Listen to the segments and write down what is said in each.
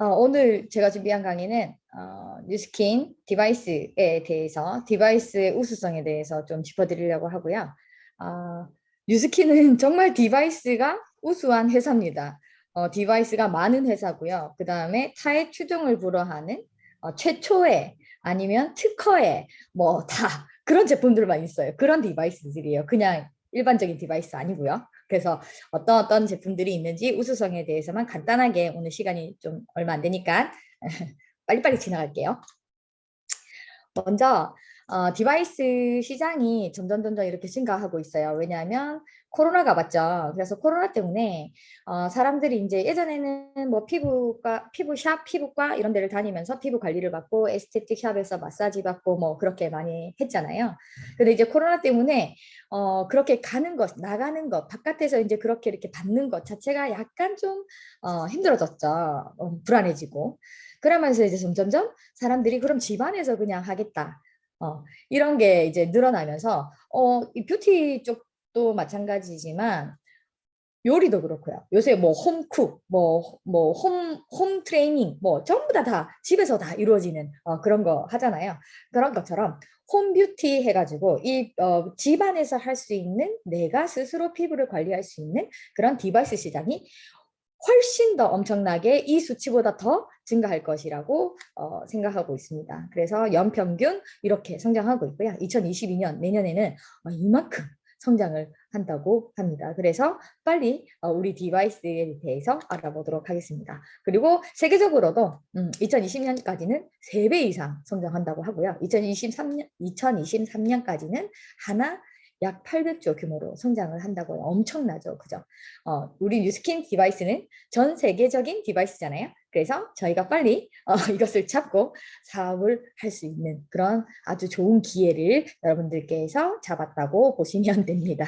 오늘 제가 준비한 강의는 뉴스킨 디바이스에 대해서 디바이스의 우수성에 대해서 좀 짚어드리려고 하고요. 뉴스킨은 정말 디바이스가 우수한 회사입니다. 디바이스가 많은 회사고요. 그 다음에 타의 추종을 불허하는 최초의 아니면 특허의 뭐 다 그런 제품들만 있어요. 그런 디바이스들이에요. 그냥 일반적인 디바이스 아니고요. 그래서 어떤 제품들이 있는지 우수성에 대해서만 간단하게 오늘 시간이 좀 얼마 안 되니까 빨리빨리 지나갈게요. 먼저 디바이스 시장이 점점 이렇게 증가하고 있어요. 왜냐하면 코로나가 왔죠. 그래서 코로나 때문에 사람들이 이제 예전에는 뭐 피부샵, 피부과 이런 데를 다니면서 피부 관리를 받고 에스테틱 샵에서 마사지 받고 뭐 그렇게 많이 했잖아요. 근데 이제 코로나 때문에 그렇게 가는 것, 나가는 것, 바깥에서 이제 그렇게 이렇게 받는 것 자체가 약간 좀 힘들어졌죠. 불안해지고. 그러면서 이제 점점점 사람들이 그럼 집안에서 그냥 하겠다. 이런 게 이제 늘어나면서 이 뷰티 쪽도 마찬가지지만 요리도 그렇고요. 요새 뭐 홈쿡, 홈 트레이닝, 뭐 전부 다 집에서 다 이루어지는 그런 거 하잖아요. 그런 것처럼 홈 뷰티 해가지고 이 집안에서 할 수 있는 내가 스스로 피부를 관리할 수 있는 그런 디바이스 시장이 훨씬 더 엄청나게 이 수치보다 더 증가할 것이라고 생각하고 있습니다. 그래서 연평균 이렇게 성장하고 있고요. 2022년 내년에는 이만큼 성장을 한다고 합니다. 그래서 빨리 우리 디바이스에 대해서 알아보도록 하겠습니다. 그리고 세계적으로도 2020년까지는 3배 이상 성장한다고 하고요. 2023년까지는 하나 약 800조 규모로 성장을 한다고요. 엄청나죠. 그죠? 우리 뉴스킨 디바이스는 전 세계적인 디바이스잖아요. 그래서 저희가 빨리 이것을 잡고 사업을 할 수 있는 그런 아주 좋은 기회를 여러분들께서 잡았다고 보시면 됩니다.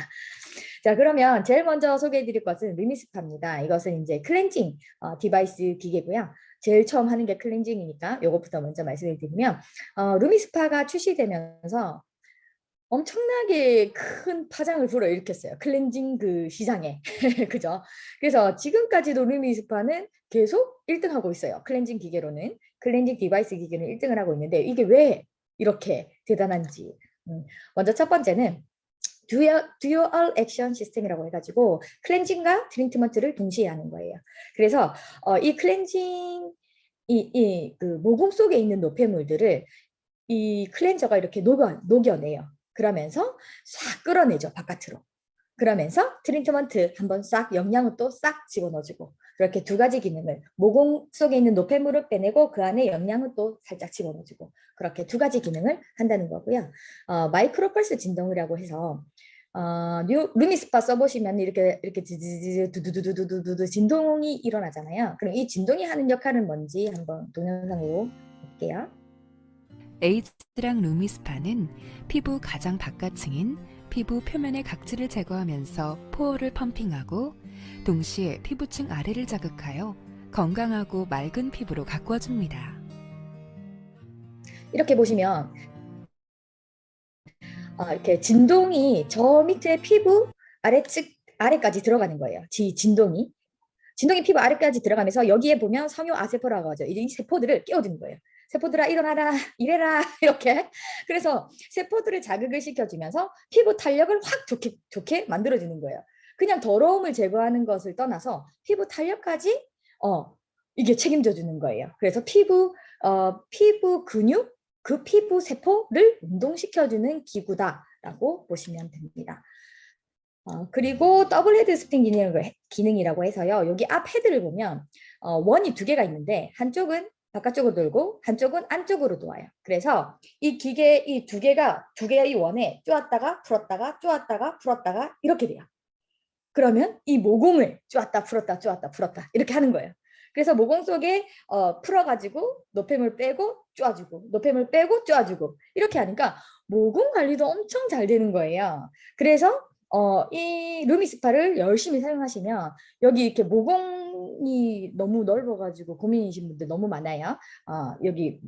자, 그러면 제일 먼저 소개해 드릴 것은 루미스파입니다. 이것은 이제 클렌징 디바이스 기계고요. 제일 처음 하는 게 클렌징이니까 이것부터 먼저 말씀을 드리면 루미스파가 출시되면서 엄청나게 큰 파장을 불어일으켰어요. 클렌징 그 시장에. 그죠? 그래서 지금까지도 루미스파는 계속 1등하고 있어요. 클렌징 기계로는. 클렌징 디바이스 기계는 1등을 하고 있는데 이게 왜 이렇게 대단한지. 먼저 첫 번째는 듀얼 액션 시스템이라고 해가지고 클렌징과 트리트먼트를 동시에 하는 거예요. 그래서 이 클렌징 그 모공 속에 있는 노폐물들을 이 클렌저가 이렇게 녹여내요. 그러면서 싹 끌어내죠, 바깥으로. 그러면서 트리트먼트 한번 싹 영양도 싹 집어넣어주고 그렇게 두 가지 기능을 모공 속에 있는 노폐물을 빼내고 그 안에 영양을 또 살짝 집어넣어주고 그렇게 두 가지 기능을 한다는 거고요. 마이크로펄스 진동이라고 해서 루미스파 써보시면 이렇게 두두두두두두 진동이 일어나잖아요. 그럼 이 진동이 하는 역할은 뭔지 한번 동영상으로 볼게요. 에이즈랑 루미스파는 피부 가장 바깥층인 피부 표면의 각질을 제거하면서 포어를 펌핑하고 동시에 피부층 아래를 자극하여 건강하고 맑은 피부로 가꾸어줍니다. 이렇게 보시면 이렇게 진동이 저 밑에 피부 아래까지 들어가는 거예요. 진동이 피부 아래까지 들어가면서 여기에 보면 성유 아세포라고 하죠. 이 세포들을 깨워주는 거예요. 세포들아 일어나라, 이래라 이렇게. 그래서 세포들을 자극을 시켜주면서 피부 탄력을 확 좋게 만들어주는 거예요. 그냥 더러움을 제거하는 것을 떠나서 피부 탄력까지 이게 책임져 주는 거예요. 그래서 피부 근육, 그 피부 세포를 운동시켜주는 기구다라고 보시면 됩니다. 그리고 더블 헤드 스핀 기능이라고 해서요. 여기 앞 헤드를 보면 원이 2개가 있는데 한쪽은 바깥쪽으로 돌고 한쪽은 안쪽으로 놓아요. 그래서 이 기계 이 2개의 이 원에 쪼았다가 풀었다가 이렇게 돼요. 그러면 이 모공을 쪼았다 풀었다 이렇게 하는 거예요. 그래서 모공 속에 풀어가지고 노폐물 빼고 쪼아주고 노폐물 빼고 쪼아주고 이렇게 하니까 모공 관리도 엄청 잘 되는 거예요. 그래서 이 루미스파를 열심히 사용하시면 여기 이렇게 모공이 너무 넓어가지고 고민이신 분들 너무 많아요. 여기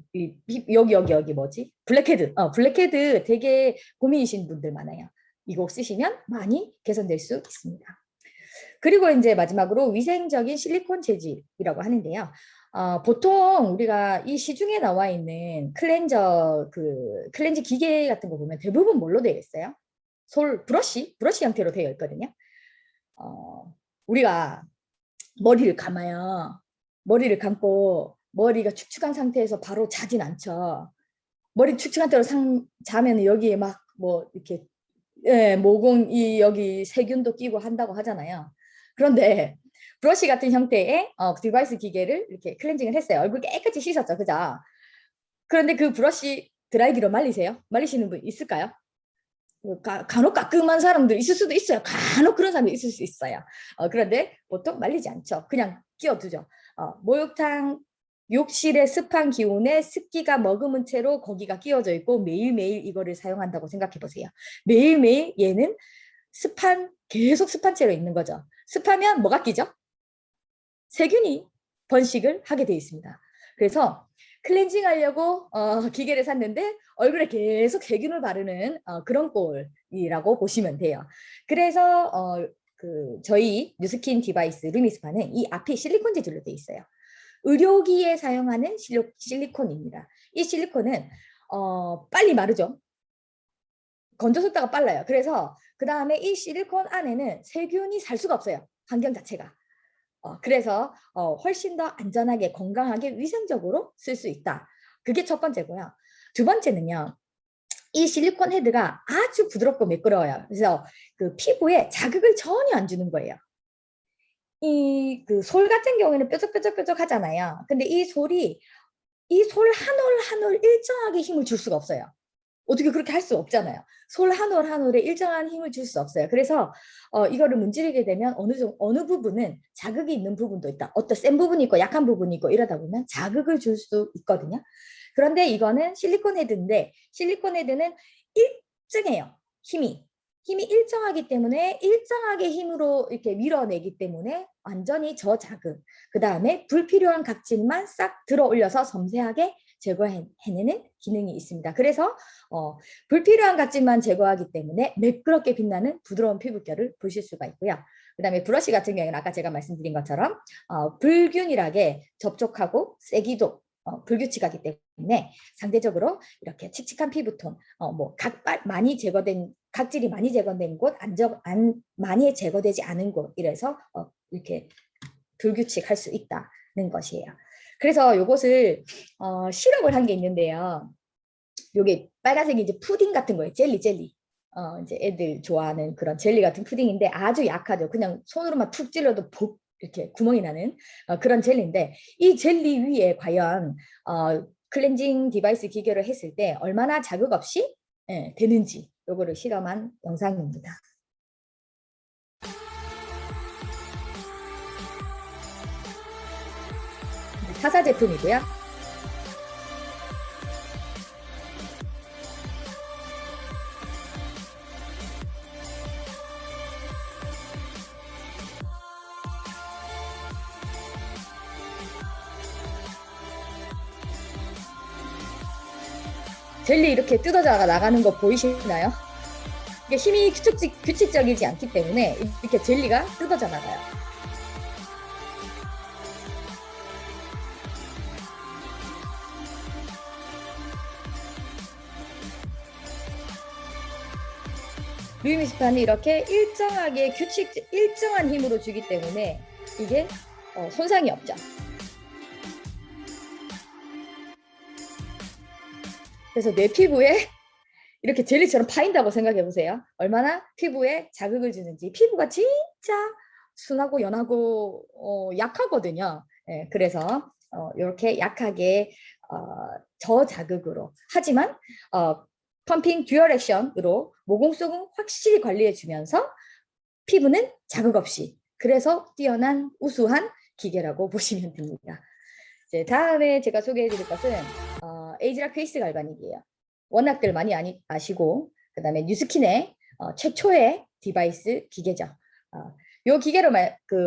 뭐지? 블랙헤드 되게 고민이신 분들 많아요. 이거 쓰시면 많이 개선될 수 있습니다. 그리고 이제 마지막으로 위생적인 실리콘 재질이라고 하는데요. 보통 우리가 이 시중에 나와 있는 클렌저 기계 같은 거 보면 대부분 뭘로 되어 있어요? 브러쉬 형태로 되어 있거든요. 우리가 머리를 감아요. 머리를 감고 머리가 축축한 상태에서 바로 자진 않죠. 머리 축축한 상태로 자면 여기에 막 뭐 이렇게 모공이 여기 세균도 끼고 한다고 하잖아요. 그런데 브러쉬 같은 형태의 디바이스 기계를 이렇게 클렌징을 했어요. 얼굴 깨끗이 씻었죠, 그죠? 그런데 그 브러쉬 드라이기로 말리세요? 말리시는 분 있을까요? 간혹 가끔한 사람들 있을 수도 있어요. 간혹 그런 사람이 있을 수 있어요. 그런데 보통 말리지 않죠. 그냥 끼워두죠. 목욕탕 욕실의 습한 기운에 습기가 머금은 채로 거기가 끼워져 있고 매일매일 이거를 사용한다고 생각해 보세요. 매일매일 얘는 계속 습한 채로 있는 거죠. 습하면 뭐가 끼죠? 세균이 번식을 하게 되어 있습니다. 그래서 클렌징 하려고 기계를 샀는데 얼굴에 계속 세균을 바르는 그런 꼴이라고 보시면 돼요. 그래서 저희 뉴스킨 디바이스 루미스파는 이 앞이 실리콘 재질로 되어 있어요. 의료기에 사용하는 실리콘입니다. 이 실리콘은 빨리 마르죠. 건조 속도가 빨라요. 그래서 그 다음에 이 실리콘 안에는 세균이 살 수가 없어요. 환경 자체가. 그래서 훨씬 더 안전하게 건강하게 위생적으로 쓸 수 있다. 그게 첫 번째고요. 두 번째는요. 이 실리콘 헤드가 아주 부드럽고 매끄러워요. 그래서 그 피부에 자극을 전혀 안 주는 거예요. 이 그 솔 같은 경우에는 뾰족뾰족뾰족 하잖아요. 근데 이 솔 한 올 한 올 일정하게 힘을 줄 수가 없어요. 어떻게 그렇게 할 수 없잖아요. 솔 한 올 한 올에 일정한 힘을 줄 수 없어요. 그래서 이거를 문지르게 되면 어느 부분은 자극이 있는 부분도 있다. 어떤 센 부분이 있고 약한 부분이 있고 이러다 보면 자극을 줄 수 있거든요. 그런데 이거는 실리콘 헤드인데 실리콘 헤드는 일정해요. 힘이 일정하기 때문에 일정하게 힘으로 이렇게 밀어내기 때문에 완전히 저자극, 그 다음에 불필요한 각질만 싹 들어 올려서 섬세하게 제거해내는 기능이 있습니다. 그래서 불필요한 각질만 제거하기 때문에 매끄럽게 빛나는 부드러운 피부결을 보실 수가 있고요. 그 다음에 브러쉬 같은 경우는 아까 제가 말씀드린 것처럼 불균일하게 접촉하고 세기도 불규칙하기 때문에 상대적으로 이렇게 칙칙한 피부톤, 각질이 많이 제거된 곳, 많이 제거되지 않은 곳 이래서 이렇게 불규칙할 수 있다는 것이에요. 그래서 이것을 시럽을 한 게 있는데요. 요게 빨간색이 이제 푸딩 같은 거예요. 젤리. 이제 애들 좋아하는 그런 젤리 같은 푸딩인데 아주 약하죠. 그냥 손으로만 툭 찔러도 복 이렇게 구멍이 나는 그런 젤리인데 이 젤리 위에 과연 클렌징 디바이스 기계를 했을 때 얼마나 자극 없이 되는지 요거를 실험한 영상입니다. 타사 제품이고요. 젤리 이렇게 뜯어져 나가는 거 보이시나요? 이게 힘이 규칙적이지 않기 때문에 이렇게 젤리가 뜯어져 나가요. 루이미스판이 이렇게 일정한 힘으로 주기 때문에 이게 손상이 없죠. 그래서 내 피부에 이렇게 젤리처럼 파인다고 생각해 보세요. 얼마나 피부에 자극을 주는지. 피부가 진짜 순하고 연하고 약하거든요. 그래서 이렇게 약하게 저자극으로 하지만 펌핑 듀얼 액션으로 모공속은 확실히 관리해 주면서 피부는 자극 없이 그래서 뛰어난 우수한 기계라고 보시면 됩니다. 이제 다음에 제가 소개해 드릴 것은 에이지락 페이스 갈바닉이에요. 워낙들 많이 아시고 그 다음에 뉴스킨의 최초의 디바이스 기계죠. 이 기계로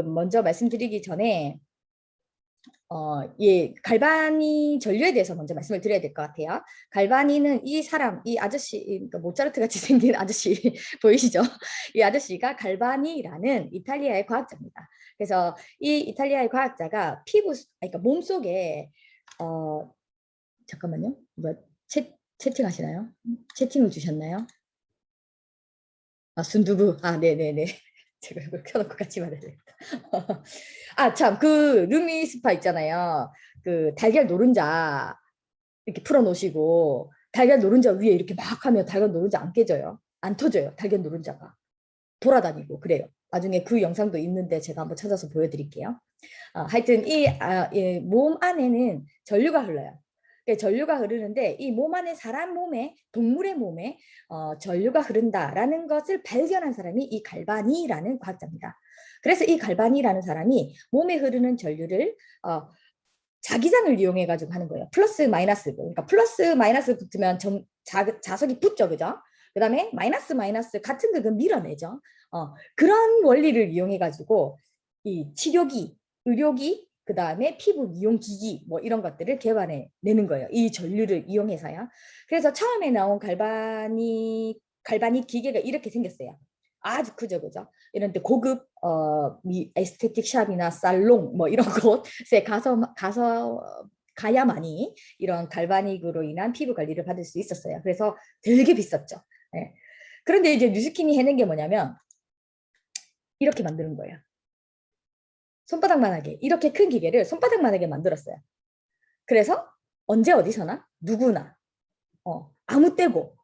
먼저 말씀드리기 전에 예, 갈바니 전류에 대해서 먼저 말씀을 드려야 될 것 같아요. 갈바니는 이 사람, 이 아저씨, 그러니까 모차르트 같이 생긴 아저씨 보이시죠? 이 아저씨가 갈바니라는 이탈리아의 과학자입니다. 그래서 이 이탈리아의 과학자가 그러니까 몸 속에 잠깐만요. 뭐 채팅하시나요? 채팅을 주셨나요? 아, 순두부. 아, 네네네. 제가 이걸 켜놓고 같이 말해야 되겠다. 아, 참, 그 루미스파 있잖아요. 그 달걀 노른자 이렇게 풀어 놓으시고 달걀 노른자 위에 이렇게 막 하면 달걀 노른자 안 깨져요. 안 터져요. 달걀 노른자가 돌아다니고 그래요. 나중에 그 영상도 있는데 제가 한번 찾아서 보여드릴게요. 하여튼 이 몸 안에는 전류가 흘러요. 전류가 흐르는데 이 몸 안에 사람 몸에 동물의 몸에 전류가 흐른다라는 것을 발견한 사람이 이 갈바니라는 과학자입니다. 그래서 이 갈바니라는 사람이 몸에 흐르는 전류를 자기장을 이용해 가지고 하는 거예요. 플러스 마이너스. 그러니까 플러스 마이너스 붙으면 자석이 붙죠, 그죠? 그다음에 마이너스 마이너스 같은 극은 밀어내죠. 그런 원리를 이용해 가지고 이 치료기, 의료기, 그다음에 피부 미용 기기 뭐 이런 것들을 개발해 내는 거예요. 이 전류를 이용해서요. 그래서 처음에 나온 갈바닉 기계가 이렇게 생겼어요. 아주 크죠, 그죠? 이런 데 고급 에스테틱 샵이나 살롱 뭐 이런 곳에 가야만이 이런 갈바닉으로 인한 피부 관리를 받을 수 있었어요. 그래서 되게 비쌌죠. 네. 그런데 이제 뉴스킨이 해낸 게 뭐냐면 이렇게 만드는 거예요. 손바닥만하게 이렇게 큰 기계를 손바닥만하게 만들었어요. 그래서 언제 어디서나 누구나 아무 때고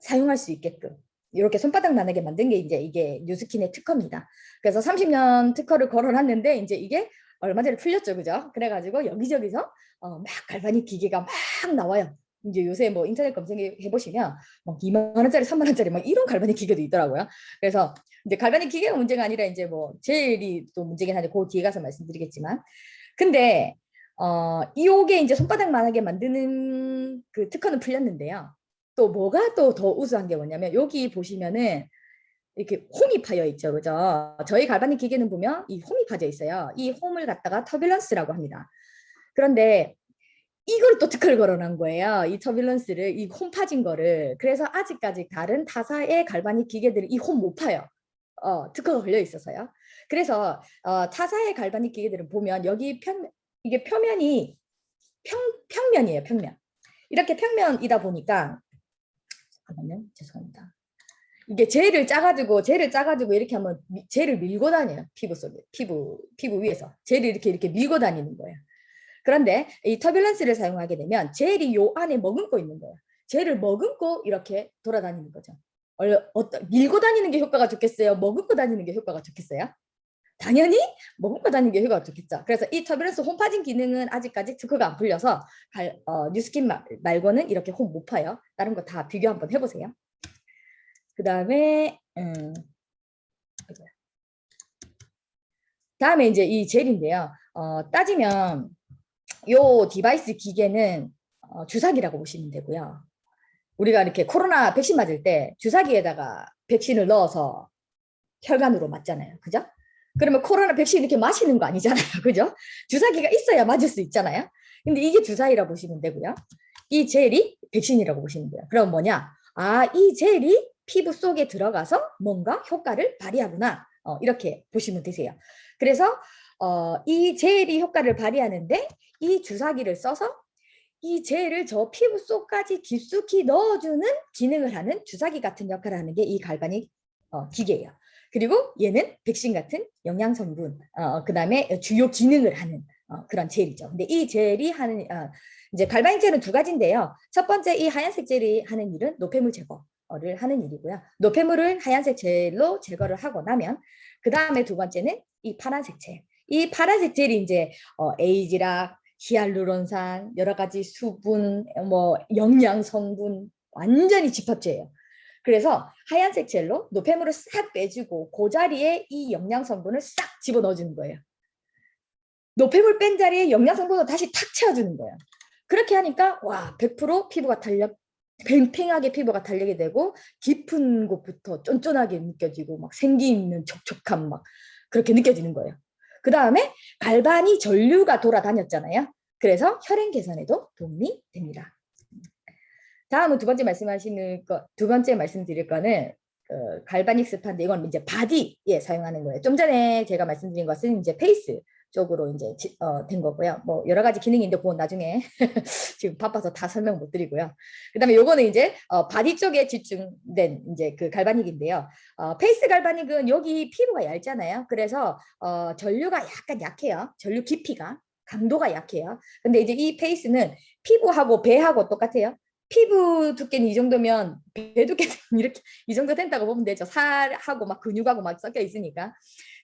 사용할 수 있게끔 이렇게 손바닥만하게 만든 게 이제 이게 뉴스킨의 특허입니다. 그래서 30년 특허를 걸어놨는데 이제 이게 얼마 전에 풀렸죠, 그죠? 그래가지고 여기저기서 막 갈바닉 기계가 막 나와요. 이제 요새 뭐 인터넷 검색해 보시면 막 2만 원짜리, 3만 원짜리 막 이런 갈바닉 기계도 있더라고요. 그래서 이제 갈바닉 기계가 문제가 아니라 이제 뭐 젤이 또 문제긴 한데 그 뒤에 가서 말씀드리겠지만, 근데 이게 이제 손바닥만하게 만드는 그 특허는 풀렸는데요. 또 뭐가 또 더 우수한 게 뭐냐면 여기 보시면은 이렇게 홈이 파여 있죠, 그죠? 저희 갈바닉 기계는 보면 이 홈이 파져 있어요. 이 홈을 갖다가 터뷸런스라고 합니다. 그런데 이걸 또 특허를 걸어놓은 거예요. 이 터뷸런스를, 이 홈 파진 거를. 그래서 아직까지 다른 타사의 갈바닉 기계들이 이 홈 못 파요. 특허가 걸려 있어서요. 그래서 타사의 갈바닉 기계들은 보면 여기 이게 표면이 평면이에요, 평면. 이렇게 평면이다 보니까 잠깐만요, 죄송합니다. 이게 젤을 짜가지고 이렇게 하면 젤을 밀고 다녀요. 피부 속에, 피부 위에서 젤을 이렇게 밀고 다니는 거예요. 그런데 이 터뷸런스를 사용하게 되면 젤이 요 안에 머금고 있는 거예요. 젤을 머금고 이렇게 돌아다니는 거죠. 밀고 다니는 게 효과가 좋겠어요? 머금고 다니는 게 효과가 좋겠어요? 당연히 머금고 다니는 게 효과가 좋겠죠. 그래서 이 터뷸런스 홈 파진 기능은 아직까지 특허가 안 풀려서 뉴스킨 말고는 이렇게 홈 못 파요. 다른 거 다 비교 한번 해보세요. 그 다음에 다음에 이제 이 젤인데요. 따지면 요 디바이스 기계는 주사기라고 보시면 되고요. 우리가 이렇게 코로나 백신 맞을 때 주사기에다가 백신을 넣어서 혈관으로 맞잖아요. 그죠? 그러면 코로나 백신 이렇게 마시는 거 아니잖아요. 그죠? 주사기가 있어야 맞을 수 있잖아요. 근데 이게 주사위라고 보시면 되고요. 이 젤이 백신이라고 보시면 돼요. 그럼 뭐냐? 이 젤이 피부 속에 들어가서 뭔가 효과를 발휘하구나. 이렇게 보시면 되세요. 그래서 이 젤이 효과를 발휘하는데 이 주사기를 써서 이 젤을 저 피부 속까지 깊숙이 넣어주는 기능을 하는 주사기 같은 역할을 하는 게 이 갈바닉 기계예요. 그리고 얘는 백신 같은 영양 성분, 그 다음에 주요 기능을 하는 그런 젤이죠. 근데 이 젤이 하는 이제 갈바닉 젤은 두 가지인데요. 첫 번째 이 하얀색 젤이 하는 일은 노폐물 제거를 하는 일이고요. 노폐물을 하얀색 젤로 제거를 하고 나면 그 다음에 두 번째는 이 파란색 젤. 이 파란색 젤이 이제 에이지락, 히알루론산, 여러 가지 수분, 뭐 영양 성분 완전히 집합체예요. 그래서 하얀색 젤로 노폐물을 싹 빼주고 그 자리에 이 영양 성분을 싹 집어넣어주는 거예요. 노폐물 뺀 자리에 영양 성분을 다시 탁 채워주는 거예요. 그렇게 하니까 와 100% 피부가 팽팽하게 피부가 달리게 되고 깊은 곳부터 쫀쫀하게 느껴지고 막 생기 있는 촉촉함 막 그렇게 느껴지는 거예요. 그 다음에 갈반이 전류가 돌아다녔잖아요. 그래서 혈행 개선에도 도움이 됩니다. 다음은 두 번째 말씀드릴 거는 갈바닉 스파인데 이건 이제 바디에 사용하는 거예요. 좀 전에 제가 말씀드린 것은 이제 페이스 쪽으로 이제 된 거고요. 뭐 여러 가지 기능인데 그건 나중에 지금 바빠서 다 설명 못 드리고요. 그다음에 요거는 이제 바디 쪽에 집중된 이제 그 갈바닉인데요. 페이스 갈바닉은 여기 피부가 얇잖아요. 그래서 전류가 약간 약해요. 전류 깊이가 강도가 약해요. 근데 이제 이 페이스는 피부하고 배하고 똑같아요. 피부 두께는 이 정도면 배 두께는 이렇게 이 정도 된다고 보면 되죠. 살하고 막 근육하고 막 섞여 있으니까.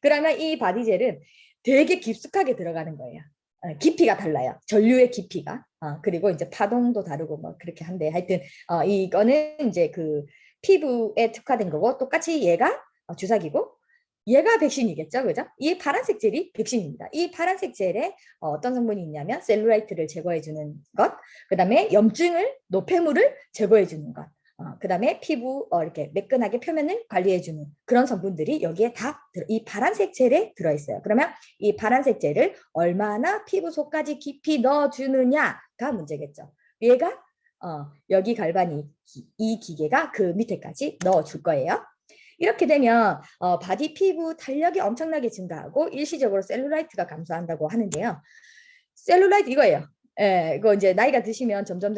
그러면 이 바디젤은 되게 깊숙하게 들어가는 거예요. 깊이가 달라요. 전류의 깊이가. 그리고 이제 파동도 다르고 뭐 그렇게 한데 하여튼 이거는 이제 그 피부에 특화된 거고 똑같이 얘가 주사기고 얘가 백신이겠죠, 그죠? 이 파란색 젤이 백신입니다. 이 파란색 젤에 어떤 성분이 있냐면 셀룰라이트를 제거해주는 것, 그 다음에 염증을, 노폐물을 제거해주는 것, 그 다음에 피부 이렇게 매끈하게 표면을 관리해주는 그런 성분들이 여기에 다 이 파란색 젤에 들어있어요. 그러면 이 파란색 젤을 얼마나 피부 속까지 깊이 넣어주느냐가 문제겠죠. 얘가 여기 갈바니 이 기계가 그 밑에까지 넣어줄 거예요. 이렇게 되면 바디 피부 탄력이 엄청나게 증가하고 일시적으로 셀룰라이트가 감소한다고 하는데요. 셀룰라이트 이거예요. 예, 이거 이제 나이가 드시면 점점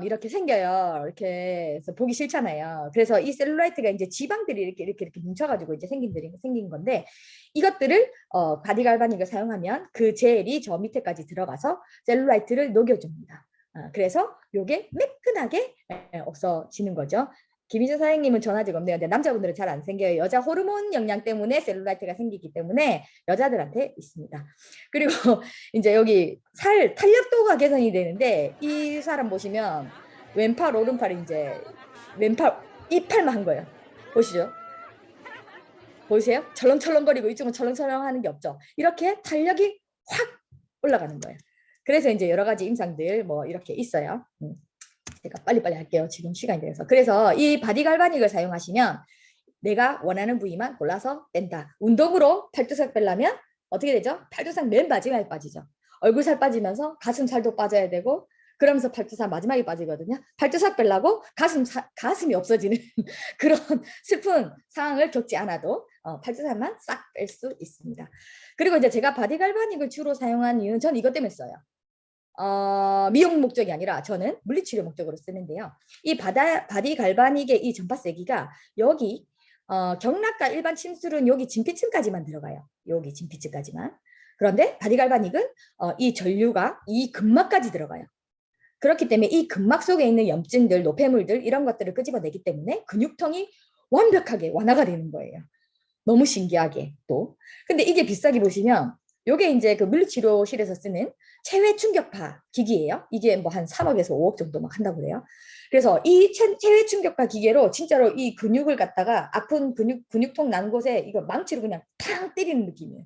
이렇게 생겨요. 이렇게 해서 보기 싫잖아요. 그래서 이 셀룰라이트가 이제 지방들이 이렇게 뭉쳐가지고 이제 생긴 건데 이것들을 바디 갈바닉을 사용하면 그 젤이 저 밑에까지 들어가서 셀룰라이트를 녹여줍니다. 그래서 요게 매끈하게 없어지는 거죠. 김희준 사장님은 전 아직 없네요. 근데 남자분들은 잘 안 생겨요. 여자 호르몬 영양 때문에 셀룰라이트가 생기기 때문에 여자들한테 있습니다. 그리고 이제 여기 살 탄력도가 개선이 되는데 이 사람 보시면 왼팔 오른팔 이제 왼팔 이팔만 한 거예요. 보시죠. 보이세요? 철렁철렁거리고 이쪽은 철렁철렁하는 게 없죠. 이렇게 탄력이 확 올라가는 거예요. 그래서 이제 여러 가지 임상들 뭐 이렇게 있어요. 제가 빨리빨리 할게요. 지금 시간이 돼서. 그래서 이 바디 갈바닉을 사용하시면 내가 원하는 부위만 골라서 뺀다. 운동으로 팔뚝살 빼려면 어떻게 되죠? 팔뚝살 맨 마지막에 빠지죠. 얼굴살 빠지면서 가슴살도 빠져야 되고 그러면서 팔뚝살 마지막에 빠지거든요. 팔뚝살 빼려고 가슴이 없어지는 그런 슬픈 상황을 겪지 않아도 팔뚝살만 싹 뺄 수 있습니다. 그리고 이제 제가 바디 갈바닉을 주로 사용한 이유는 전 이것 때문에 써요. 미용 목적이 아니라 저는 물리치료 목적으로 쓰는데요. 이 바디 갈바닉의 이 전파 세기가 여기 경락과 일반 침술은 여기 진피층까지만 들어가요. 여기 진피층까지만. 그런데 바디 갈바닉은 이 전류가 이 근막까지 들어가요. 그렇기 때문에 이 근막 속에 있는 염증들, 노폐물들 이런 것들을 끄집어내기 때문에 근육통이 완벽하게 완화가 되는 거예요. 너무 신기하게 또. 근데 이게 비싸게 보시면 요게 이제 그 물리치료실에서 쓰는 체외 충격파 기기예요. 이게 뭐 한 3억에서 5억 정도 막 한다고 그래요. 그래서 이 체외 충격파 기계로 진짜로 이 근육을 갖다가 아픈 근육통 난 곳에 이거 망치로 그냥 탕 때리는 느낌이에요.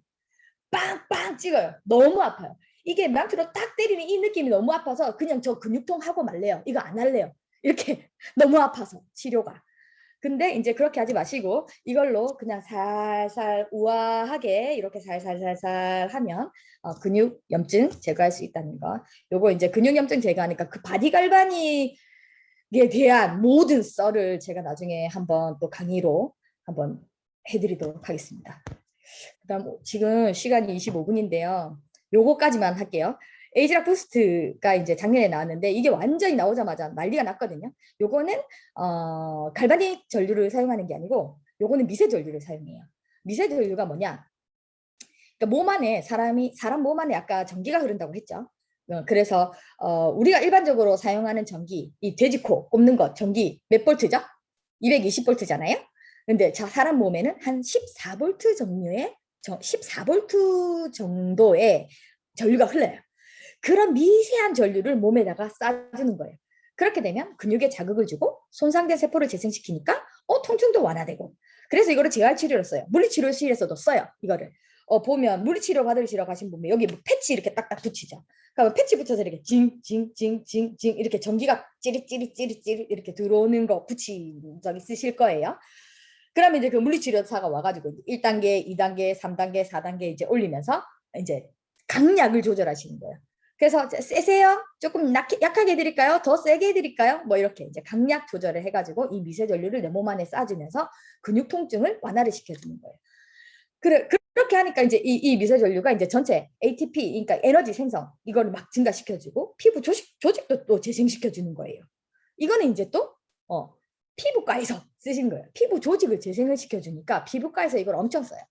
빵빵 찍어요. 너무 아파요. 이게 망치로 딱 때리는 이 느낌이 너무 아파서 그냥 저 근육통 하고 말래요. 이거 안 할래요. 이렇게 너무 아파서 치료가. 근데 이제 그렇게 하지 마시고 이걸로 그냥 살살 우아하게 이렇게 살살살살 하면 근육 염증 제거할 수 있다는 거. 요거 이제 근육 염증 제거하니까 그 바디 갈바닉에 대한 모든 썰을 제가 나중에 한번 또 강의로 한번 해드리도록 하겠습니다. 그다음 지금 시간이 25분인데요. 요거까지만 할게요. 에이지락 부스트가 이제 작년에 나왔는데 이게 완전히 나오자마자 난리가 났거든요. 요거는 갈바닉 전류를 사용하는 게 아니고 요거는 미세 전류를 사용해요. 미세 전류가 뭐냐? 그러니까 몸 안에 사람 몸 안에 아까 전기가 흐른다고 했죠. 그래서 우리가 일반적으로 사용하는 전기, 이 돼지코 꼽는 것 전기 몇 볼트죠? 220볼트잖아요. 근데 사람 몸에는 한 14볼트 종류의 14볼트 정도의 전류가 흘러요. 그런 미세한 전류를 몸에다가 쏴주는 거예요. 그렇게 되면 근육에 자극을 주고 손상된 세포를 재생시키니까 통증도 완화되고. 그래서 이거를 재활치료로 써요. 물리치료실에서도 써요. 이거를. 보면 물리치료 받으시러 가신 분면 여기 패치 이렇게 딱딱 붙이죠. 그러면 패치 붙여서 이렇게 징징징징징 이렇게 전기가 찌릿찌릿찌릿찌릿 이렇게 들어오는 거 붙인 적 있으실 거예요. 그러면 이제 그 물리치료사가 와가지고 1단계, 2단계, 3단계, 4단계 이제 올리면서 이제 강약을 조절하시는 거예요. 그래서 세세요? 조금 약하게 해드릴까요? 더 세게 해드릴까요? 뭐 이렇게 이제 강약 조절을 해가지고 이 미세전류를 내 몸 안에 쏴주면서 근육 통증을 완화를 시켜주는 거예요. 그렇게 하니까 이제 이 미세전류가 이제 전체 ATP, 그러니까 에너지 생성 이거를 막 증가시켜주고 피부 조직도 또 재생시켜주는 거예요. 이거는 이제 또 피부과에서 쓰신 거예요. 피부 조직을 재생을 시켜주니까 피부과에서 이걸 엄청 써요.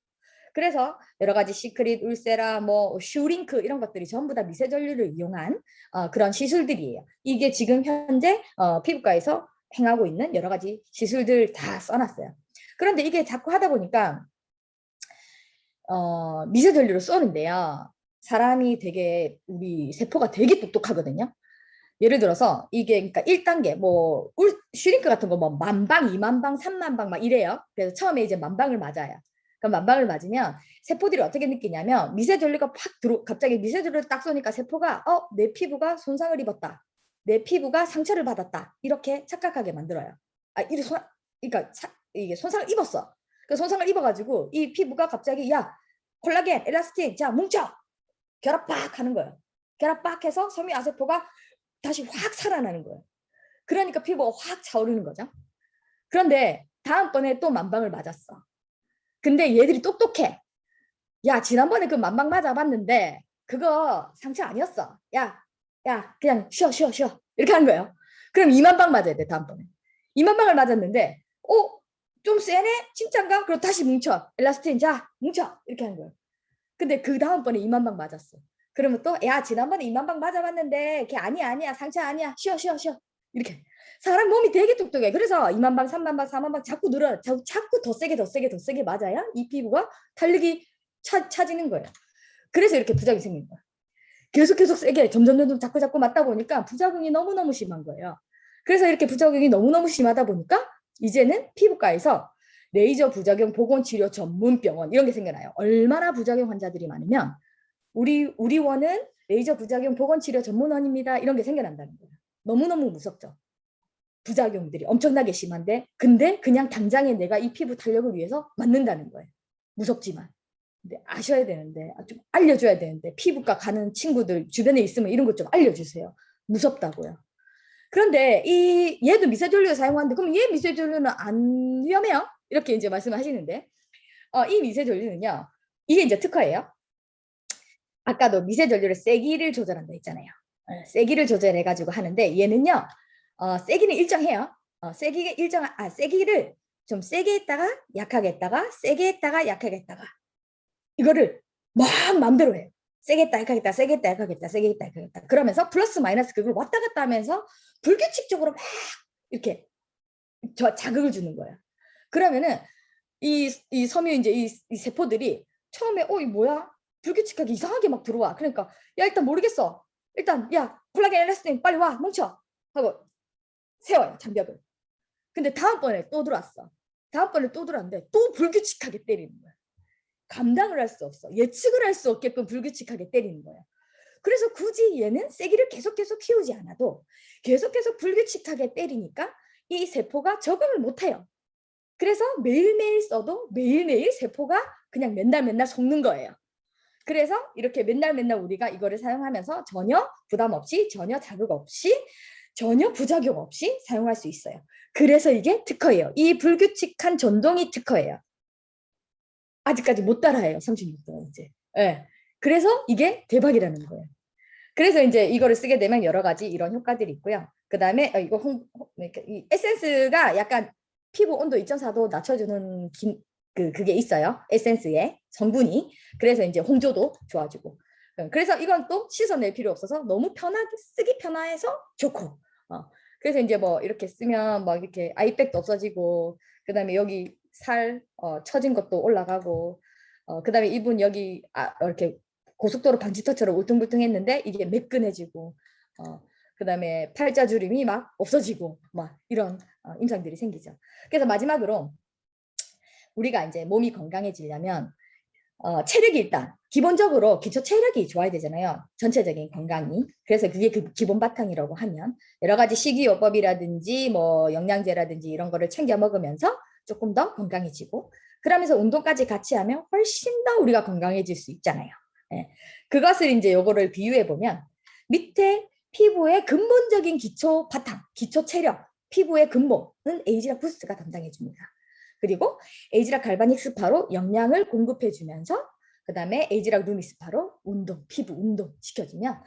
그래서 여러 가지 시크릿, 울세라, 뭐 슈링크 이런 것들이 전부 다 미세전류를 이용한 그런 시술들이에요. 이게 지금 현재 피부과에서 행하고 있는 여러 가지 시술들 다 써놨어요. 그런데 이게 자꾸 하다 보니까 미세전류를 쏘는데요. 사람이 되게 우리 세포가 되게 똑똑하거든요. 예를 들어서 이게 그러니까 1단계 뭐 슈링크 같은 거 뭐 만방, 2만방, 3만방 막 이래요. 그래서 처음에 이제 만방을 맞아요. 그럼 만방을 맞으면 세포들이 어떻게 느끼냐면 미세전류가 갑자기 미세전류를 딱 쏘니까 세포가 내 피부가 손상을 입었다. 내 피부가 상처를 받았다. 이렇게 착각하게 만들어요. 그러니까 이게 손상을 입었어. 그 손상을 입어가지고 이 피부가 갑자기 야 콜라겐, 엘라스틴, 자 뭉쳐 결합 팍 하는 거예요. 결합 팍 해서 섬유아세포가 다시 확 살아나는 거예요. 그러니까 피부가 확 차오르는 거죠. 그런데 다음번에 또 만방을 맞았어. 근데 얘들이 똑똑해. 야 지난번에 그 만방 맞아봤는데 그거 상처 아니었어. 야 그냥 쉬어 이렇게 하는 거예요. 그럼 2만방 맞아야 돼 다음번에. 2만방을 맞았는데 좀 세네? 진짠가? 그럼 다시 뭉쳐. 엘라스틴 자 뭉쳐 이렇게 하는 거예요. 근데 그 다음번에 2만방 맞았어. 그러면 또 야 지난번에 2만방 맞아봤는데 걔 아니야 상처 아니야 쉬어 이렇게. 사람 몸이 되게 똑똑해. 그래서 2만방 3만방 4만방 자꾸 늘어요. 자꾸 더 세게 맞아야 이 피부가 탄력이 차지는 거예요. 그래서 이렇게 부작용이 생긴 거예요. 계속 세게 점점 자꾸 맞다 보니까 부작용이 너무너무 심한 거예요. 그래서 이렇게 부작용이 너무너무 심하다 보니까 이제는 피부과에서 레이저 부작용 보건치료 전문 병원 이런 게 생겨나요. 얼마나 부작용 환자들이 많으면 우리 원은 레이저 부작용 보건치료 전문원입니다. 이런 게 생겨난다는 거예요. 너무너무 무섭죠. 부작용들이 엄청나게 심한데 근데 그냥 당장에 내가 이 피부 탄력을 위해서 맞는다는 거예요. 무섭지만. 근데 아셔야 되는데 좀 알려줘야 되는데 피부과 가는 친구들 주변에 있으면 이런 것 좀 알려주세요. 무섭다고요. 그런데 얘도 미세전류를 사용하는데 그럼 얘 미세전류는 안 위험해요? 이렇게 이제 말씀을 하시는데 이 미세전류는요. 이게 이제 특허예요. 아까도 미세전류를 세기를 조절한다 했잖아요. 세기를 조절해가지고 하는데 얘는요. 세기는 일정해요. 세기를 좀 세게 했다가 약하게 했다가 세게 했다가 약하게 했다가 이거를 막 마음대로 해요. 세게 했다 약하게 했다 세게 했다 약하게 했다 세게 했다 약하게 했다 그러면서 플러스 마이너스 그걸 왔다 갔다 하면서 불규칙적으로 막 이렇게 자극을 주는 거예요. 그러면은 이 섬유 이제 이 세포들이 처음에 이 뭐야 불규칙하게 이상하게 막 들어와. 그러니까 야 일단 모르겠어. 일단 야 콜라겐 엘라스틴 빨리 와 뭉쳐 하고 세워요 장벽을. 근데 다음번에 또 들어왔어. 다음번에 또 들어왔는데 또 불규칙하게 때리는 거야. 감당을 할 수 없어. 예측을 할 수 없게끔 불규칙하게 때리는 거야. 그래서 굳이 얘는 세기를 계속 키우지 않아도 계속 불규칙하게 때리니까 이 세포가 적응을 못해요. 그래서 매일매일 써도 매일매일 세포가 그냥 맨날 속는 거예요. 그래서 이렇게 맨날 우리가 이거를 사용하면서 전혀 부담 없이 전혀 자극 없이 전혀 부작용 없이 사용할 수 있어요. 그래서 이게 특허예요. 이 불규칙한 전동이 특허예요. 아직까지 못 따라해요. 36도인째. 네. 그래서 이게 대박이라는 거예요. 그래서 이제 이거를 쓰게 되면 여러 가지 이런 효과들이 있고요. 그 다음에 이거 이 에센스가 약간 피부 온도 2.4도 낮춰주는 그게 있어요. 에센스에 성분이. 그래서 이제 홍조도 좋아지고. 그래서 이건 또 씻어낼 필요 없어서 너무 편하게 쓰기 편해서 좋고. 그래서 이제 뭐 이렇게 쓰면 막 이렇게 아이백도 없어지고 그 다음에 여기 살 처진 것도 올라가고 그 다음에 이분 여기 이렇게 고속도로 방지턱처럼 울퉁불퉁했는데 이게 매끈해지고 그 다음에 팔자주름이 막 없어지고 막 이런 임상들이 생기죠. 그래서 마지막으로 우리가 이제 몸이 건강해지려면 체력이 일단 기본적으로 기초 체력이 좋아야 되잖아요. 전체적인 건강이. 그래서 그게 그 기본 바탕이라고 하면 여러 가지 식이요법이라든지 뭐 영양제라든지 이런 거를 챙겨 먹으면서 조금 더 건강해지고 그러면서 운동까지 같이 하면 훨씬 더 우리가 건강해질 수 있잖아요. 예. 그것을 이제 요거를 비유해 보면 밑에 피부의 근본적인 기초 바탕, 기초 체력, 피부의 근본은 에이지락 부스트가 담당해 줍니다. 그리고 에이지락 갈바닉 스파로 영양을 공급해 주면서 그다음에 에이지락 루미 스파로 운동, 피부 운동 시켜주면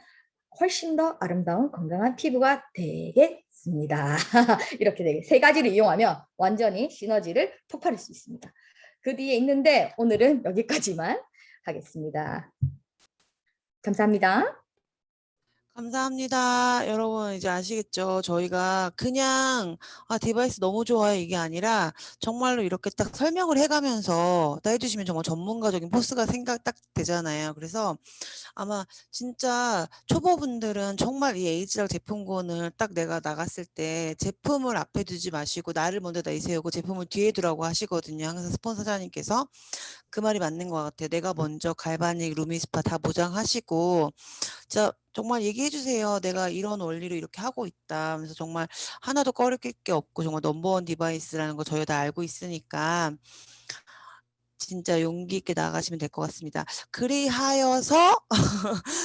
훨씬 더 아름다운 건강한 피부가 되겠습니다. 이렇게 세 가지를 이용하면 완전히 시너지를 폭발할 수 있습니다. 그 뒤에 있는데 오늘은 여기까지만 하겠습니다. 감사합니다. 감사합니다. 여러분 이제 아시겠죠? 저희가 그냥 디바이스 너무 좋아요 이게 아니라 정말로 이렇게 딱 설명을 해가면서 딱 해주시면 정말 전문가적인 포스가 딱 되잖아요. 그래서 아마 진짜 초보분들은 정말 이 에이지락 제품군을 딱 내가 나갔을 때 제품을 앞에 두지 마시고 나를 먼저 내세우고 제품을 뒤에 두라고 하시거든요. 항상 스폰서 사장님께서. 그 말이 맞는 것 같아요. 내가 먼저 갈바닉, 루미스파 다 보장하시고 진짜 정말 얘기해 주세요. 내가 이런 원리로 이렇게 하고 있다 하면서 정말 하나도 꺼릴 게 없고 정말 넘버원 디바이스라는 거 저희가 다 알고 있으니까 진짜 용기 있게 나가시면 될 것 같습니다. 그리하여서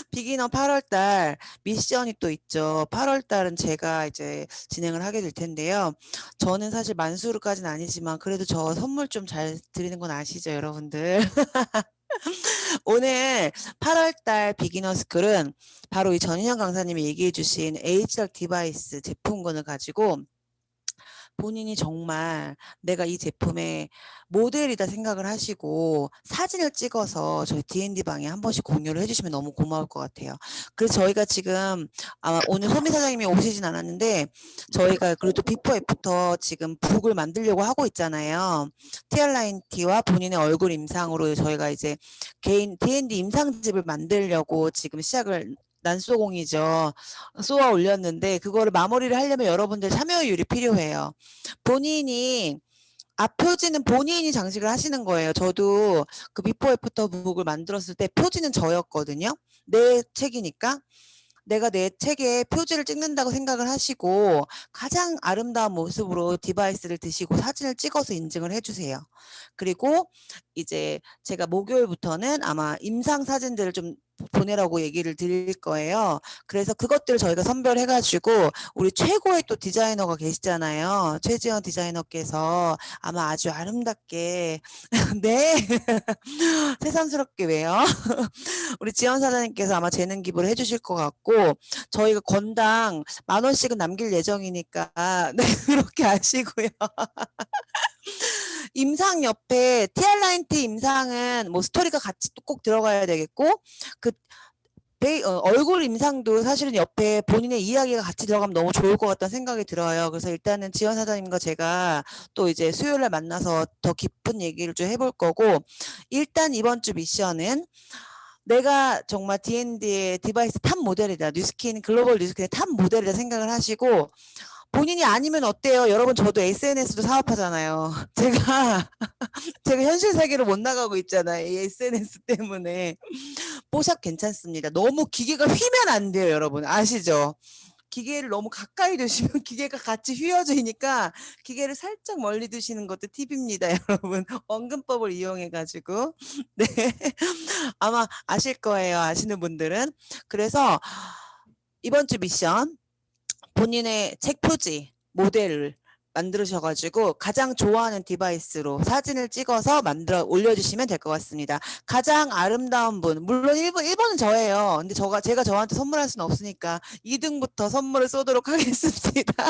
비기너 8월 달 미션이 또 있죠. 8월 달은 제가 이제 진행을 하게 될 텐데요. 저는 사실 만수르까지는 아니지만 그래도 저 선물 좀 잘 드리는 건 아시죠, 여러분들? 오늘 8월 달 비기너 스쿨은 바로 이 전인영 강사님이 얘기해 주신 에이지락 디바이스 제품군을 가지고 본인이 정말 내가 이 제품의 모델이다 생각을 하시고 사진을 찍어서 저희 D&D 방에 한 번씩 공유를 해주시면 너무 고마울 것 같아요. 그래서 저희가 지금 아마 오늘 소미 사장님이 오시진 않았는데 저희가 그래도 비포 애프터 지금 북을 만들려고 하고 있잖아요. 티얼라인 티와 본인의 얼굴 임상으로 저희가 이제 개인 D&D 임상집을 만들려고 지금 시작을 난소공이죠. 쏘아 올렸는데 그거를 마무리를 하려면 여러분들 참여율이 필요해요. 본인이 앞표지는 본인이 장식을 하시는 거예요. 저도 그 비포 애프터 북을 만들었을 때 표지는 저였거든요. 내 책이니까. 내가 내 책에 표지를 찍는다고 생각을 하시고 가장 아름다운 모습으로 디바이스를 드시고 사진을 찍어서 인증을 해주세요. 그리고 이제 제가 목요일부터는 아마 임상 사진들을 좀 보내라고 얘기를 드릴 거예요. 그래서 그것들을 저희가 선별해가지고 우리 최고의 또 디자이너가 계시잖아요. 최지연 디자이너께서 아마 아주 아름답게 네 새삼스럽게 왜요? 우리 지연 사장님께서 아마 재능 기부를 해주실 것 같고 저희가 건당 10,000원씩은 남길 예정이니까 네 그렇게 하시고요. 임상 옆에 티알라인티 임상은 뭐 스토리가 같이 또 꼭 들어가야 되겠고 그 얼굴 임상도 사실은 옆에 본인의 이야기가 같이 들어가면 너무 좋을 것 같다는 생각이 들어요. 그래서 일단은 지연 사장님과 제가 또 이제 수요일에 만나서 더 깊은 얘기를 좀 해볼 거고 일단 이번 주 미션은 내가 정말 D&D의 디바이스 탑 모델이다. 뉴스킨, 글로벌 뉴스킨의 탑 모델이다 생각을 하시고 본인이 아니면 어때요? 여러분 저도 SNS도 사업하잖아요. 제가 현실 세계로 못 나가고 있잖아요. 이 SNS 때문에. 뽀샵 괜찮습니다. 너무 기계가 휘면 안 돼요, 여러분. 아시죠? 기계를 너무 가까이 두시면 기계가 같이 휘어지니까 기계를 살짝 멀리 두시는 것도 팁입니다, 여러분. 원근법을 이용해가지고. 네. 아마 아실 거예요, 아시는 분들은. 그래서 이번 주 미션 본인의 책 표지 모델을 만드셔가지고 가장 좋아하는 디바이스로 사진을 찍어서 만들어 올려주시면 될 것 같습니다. 가장 아름다운 분, 물론 1번은 저예요. 근데 제가 저한테 선물할 수는 없으니까 2등부터 선물을 쏘도록 하겠습니다.